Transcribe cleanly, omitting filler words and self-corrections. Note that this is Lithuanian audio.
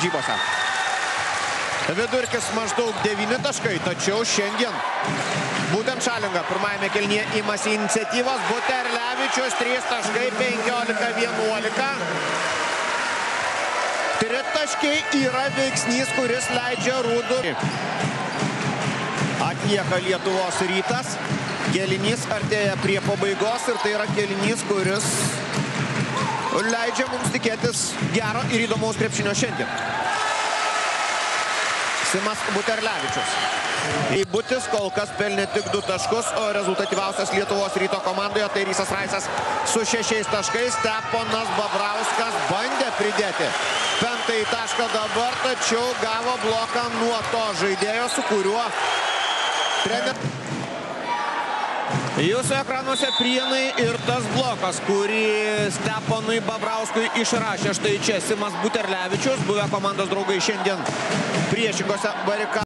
žybose. Vidurkis maždaug 9 taškai, tačiau šiandien būtent Šalinga pirmajame kėlinyje imasi iniciatyvos. Buterlevičius 3 taškai, 15-11. Tritaškiai yra veiksnys, kuris leidžia Rūdui. Atlieka Lietuvos Rytas. Kėlinys artėja prie pabaigos ir tai yra kėlinys, kuris leidžia mums tikėtis gero ir įdomaus krepšinio šiandien. Simas Buterlevičius. Eibutis kol kas pelnė tik 2 taškus, o rezultatyviausias Lietuvos Ryto komandoje tai Rysas Raisas su 6 taškais. Steponas Babrauskas bandė pridėti 5 tašką dabar, tačiau gavo bloką nuo to žaidėjo, su kuriuo treneris. Jūsų ekranuose Prienai ir tas blokas, kurį Steponui Babrauskui išrašė. Štai čia Simas Buterlevičius, buvę komandos draugai šiandien priešingose barikadose.